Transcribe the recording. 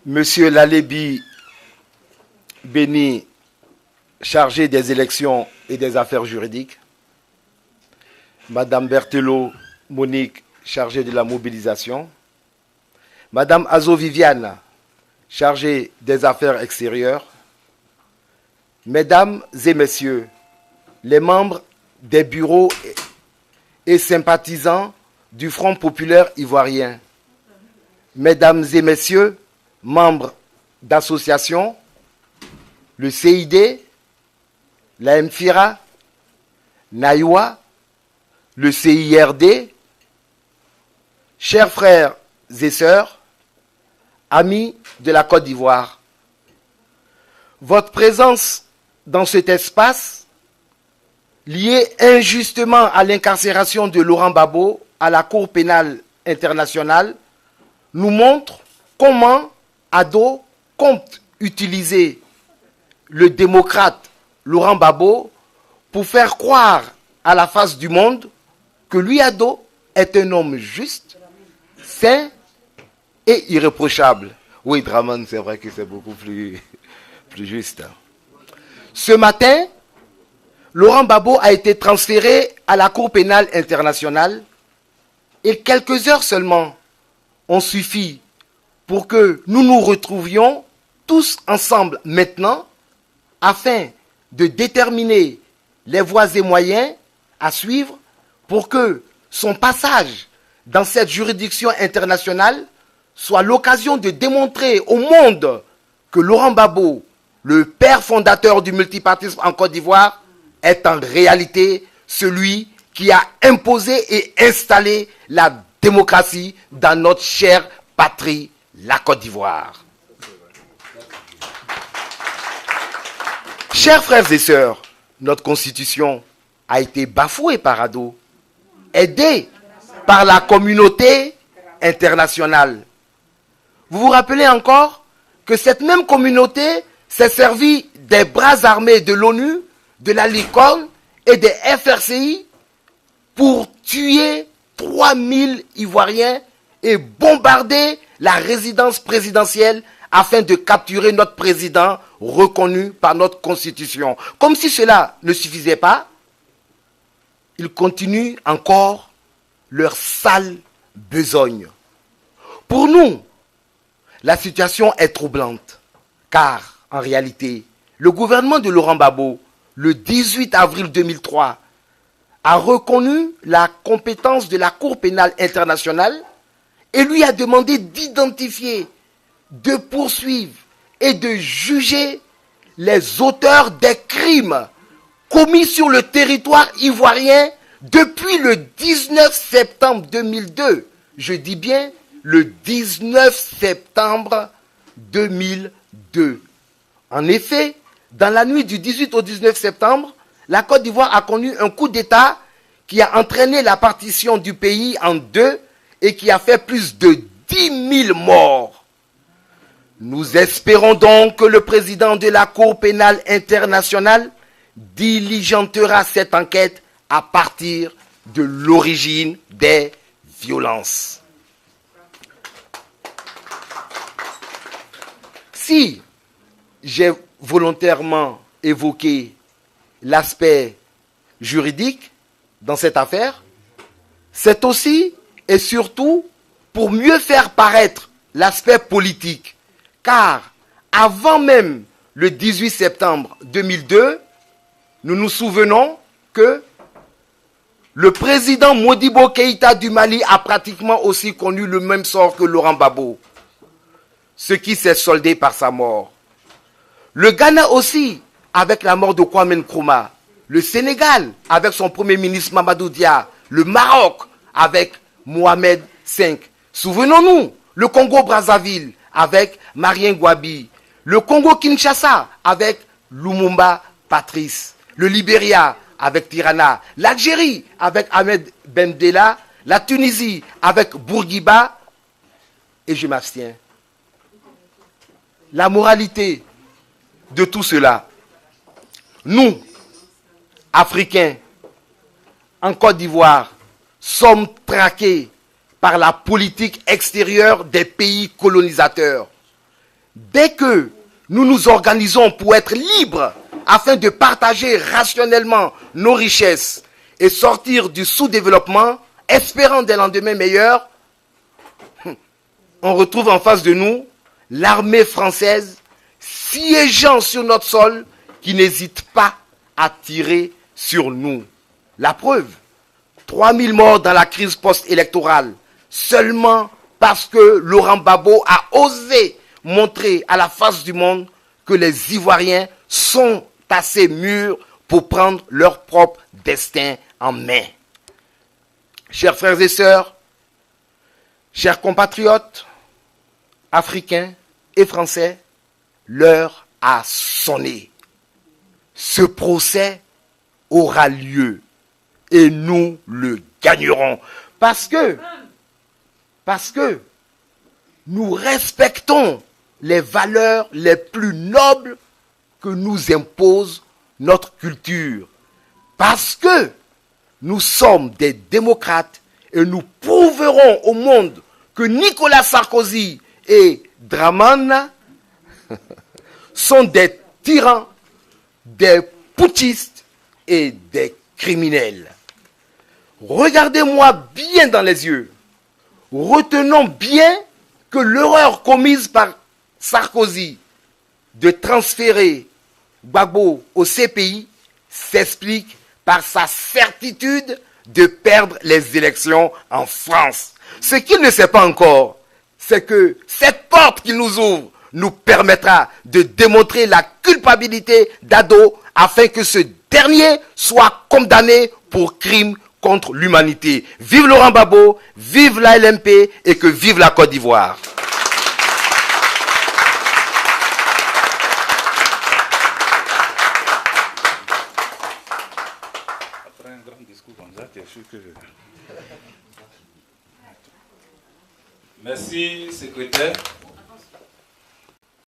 Monsieur Lalébi Béni, chargé des élections et des affaires juridiques. Madame Berthelot Monique, chargée de la mobilisation. Madame Azo Viviane, chargée des affaires extérieures. Mesdames et messieurs, les membres des bureaux et sympathisants du Front populaire ivoirien. Mesdames et messieurs, membres d'associations, le CID, la MFIRA, Naïwa, le CIRD, chers frères et sœurs, amis de la Côte d'Ivoire, votre présence dans cet espace, liée injustement à l'incarcération de Laurent Gbagbo à la Cour pénale internationale, nous montre comment Ado compte utiliser le démocrate Laurent Gbagbo pour faire croire à la face du monde que lui, Ado, est un homme juste, sain et irréprochable. Oui, Draman, c'est vrai que c'est beaucoup plus juste. Ce matin, Laurent Gbagbo a été transféré à la Cour pénale internationale et quelques heures seulement ont suffi pour que nous nous retrouvions tous ensemble maintenant afin de déterminer les voies et moyens à suivre pour que son passage dans cette juridiction internationale soit l'occasion de démontrer au monde que Laurent Gbagbo, le père fondateur du multipartisme en Côte d'Ivoire, est en réalité celui qui a imposé et installé la démocratie dans notre chère patrie, la Côte d'Ivoire. Chers frères et sœurs, notre constitution a été bafouée par Ado, aidée par la communauté internationale. Vous vous rappelez encore que cette même communauté s'est servie des bras armés de l'ONU, de la Licorne et des FRCI pour tuer 3000 Ivoiriens et bombarder la résidence présidentielle afin de capturer notre président reconnu par notre constitution. Comme si cela ne suffisait pas, ils continuent encore leur sale besogne. Pour nous, la situation est troublante, car en réalité, le gouvernement de Laurent Gbagbo, le 18 avril 2003, a reconnu la compétence de la Cour pénale internationale et lui a demandé d'identifier, de poursuivre et de juger les auteurs des crimes commis sur le territoire ivoirien depuis le 19 septembre 2002. Je dis bien le 19 septembre 2002. En effet, dans la nuit du 18 au 19 septembre, la Côte d'Ivoire a connu un coup d'État qui a entraîné la partition du pays en deux et qui a fait plus de 10 000 morts. Nous espérons donc que le président de la Cour pénale internationale diligentera cette enquête à partir de l'origine des violences. Si j'ai volontairement évoqué l'aspect juridique dans cette affaire, c'est aussi et surtout pour mieux faire paraître l'aspect politique. Car avant même le 18 septembre 2002, nous nous souvenons que le président Modibo Keïta du Mali a pratiquement aussi connu le même sort que Laurent Gbagbo, ce qui s'est soldé par sa mort. Le Ghana aussi, avec la mort de Kwame Nkrumah. Le Sénégal, avec son premier ministre Mamadou Dia. Le Maroc, avec Mohamed V. Souvenons-nous, le Congo-Brazzaville, avec Marien Gouabi. Le Congo-Kinshasa, avec Lumumba Patrice. Le Libéria, avec Tirana. L'Algérie, avec Ahmed Bendela. La Tunisie, avec Bourguiba. Et je m'abstiens. La moralité de tout cela, nous, Africains, en Côte d'Ivoire, sommes traqués par la politique extérieure des pays colonisateurs. Dès que nous nous organisons pour être libres afin de partager rationnellement nos richesses et sortir du sous-développement, espérant des lendemains meilleurs, on retrouve en face de nous l'armée française siégeant sur notre sol qui n'hésite pas à tirer sur nous. La preuve, 3000 morts dans la crise post-électorale, seulement parce que Laurent Gbagbo a osé montrer à la face du monde que les Ivoiriens sont assez mûrs pour prendre leur propre destin en main. Chers frères et sœurs, chers compatriotes africains et français, l'heure a sonné. Ce procès aura lieu et nous le gagnerons. Parce que nous respectons les valeurs les plus nobles que nous impose notre culture. Parce que nous sommes des démocrates et nous prouverons au monde que Nicolas Sarkozy et Dramane sont des tyrans, des putschistes et des criminels. Regardez-moi bien dans les yeux. Retenons bien que l'erreur commise par Sarkozy de transférer Gbagbo au CPI s'explique par sa certitude de perdre les élections en France. Ce qu'il ne sait pas encore, c'est que cette porte qu'il nous ouvre nous permettra de démontrer la culpabilité d'Ado afin que ce dernier soit condamné pour crime contre l'humanité. Vive Laurent Gbagbo, vive la LMP et que vive la Côte d'Ivoire. Après un grand discours comme ça, tu es sûr que... Merci, secrétaire.